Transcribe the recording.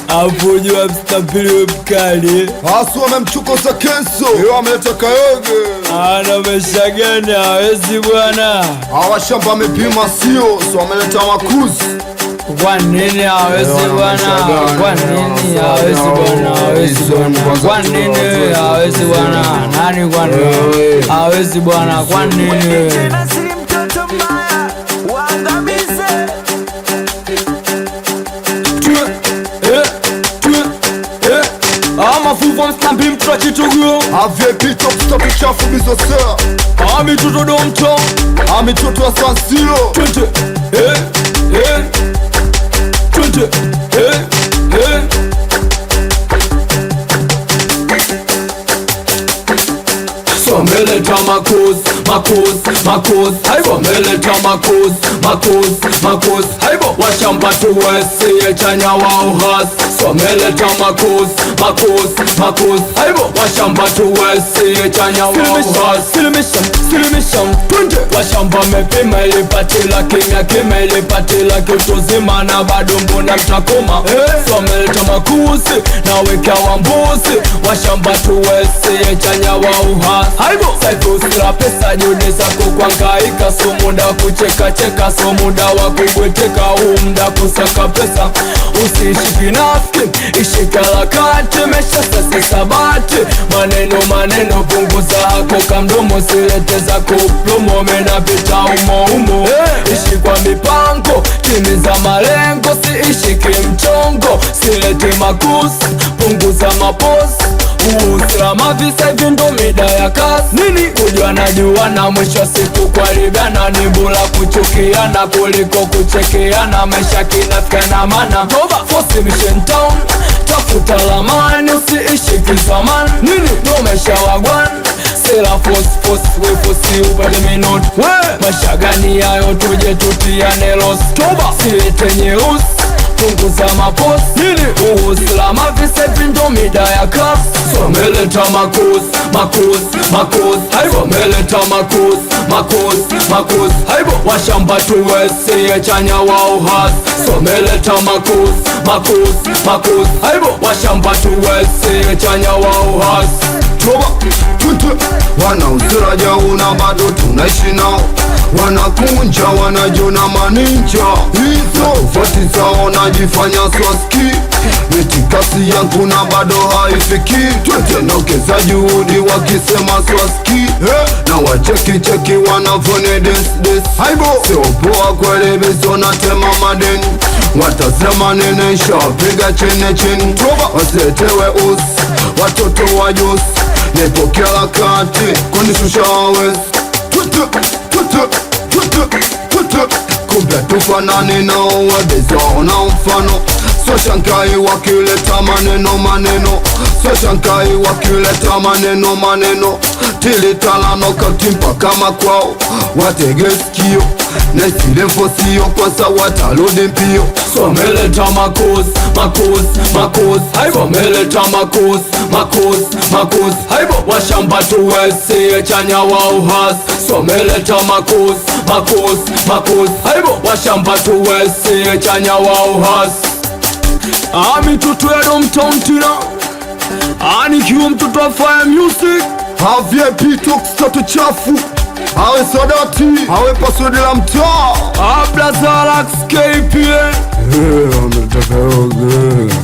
Hapo jua mstapili mkali Asu wamemchukoza Kenso. Yo ameleta Kayoge. Mesha gani hawezi bwana. Hawa shamba amepima sio. So ameleta Makuzi. Kwa nini hawezi bwana? Kwa nini hawezi bwana? Hawezi bwana. Kwa nini hawezi bwana? Nani kwa nini hawezi bwana? Kwa nini? Mafuva mstambi mtra chitugu Avye pito kustopi chafu bizosea mitoto domcho mitoto wa Sansilo 20 Someleta Makuzi Haibo meleta Makuzi Haibo washamba tuwesi chanya wa uhas Someleta Makuzi Haibo washamba tuwesi chanya wa uhas Silimisham tunde washamba mepima ilipatila kimya ilipatila kituzima na bado mbona mtakoma Someleta Makuzi na weka wambuzi washamba tuwesi chanya wa uhas Haibo saifu usila pesa juhudi zako kuangaika so muda kucheka so muda wa kubweteka muda kusaka pesa usiishi kinafiki ishi kalakati mesha sasa sabati maneno punguza hako kamdomo silete zako plomo menapita umo ishi kwa mipango timiza malengo siishi kimchongo silete makuzi punguza mapozi Usalama visa vindo mida ya kazi Nini? Kujua na juana mwisho siku kwa libana Ni bula kuchukiana kuliko kuchekeana Maisha kinafika na mana Toba Fosi Mission Town Tafuta lamani usiishi kizamani Nini? Domesha wagwan Sila fosi upade minute Maisha gani yayo tuje tutiane los Toba Silete nyeusi punguza maposi Nini? Usalama visa vindo mida ya kazi Someleta Makuzi Haibo meleta Makuzi Haibo washamba tuwesi chanya wa uhas Someleta Makuzi Haibo washamba tuwesi chanya wa uhas Toba wana usiraja una bado tunaishi nao Wanakunja wanajona maninja Hizo fati zao najifanya swaski Mitikasi yangu na bado haifiki Twete naukeza juhudi wakisema swaski Na wacheki wanavone des Haibo sio poa kwele bezo na tema madeni Watasema nene shapiga chene Wasetewe watoto wa jusi Nepokea lakati kunishusha wawezi Kumbe tufanani nao wabezao na mfano So shankai wakileta maneno So shankai wakileta maneno Tilitalano katimpa kama kwao Watege sikio Nesile mfosio kwa sa watalode mpio Someleta Makuzi Haibo meleta Makuzi Haibo washamba tuwesi chanya wa uhas Someleta Makuzi Haibo washamba tuwesi chanya wa uhas mitoto ya Domtown tina nikiwa mtoto wa Fire Music Avye pito kustoto chafu Awe Sadati Awe pasodi la mtaa Blaza Lax KPN Ameleta Kayoge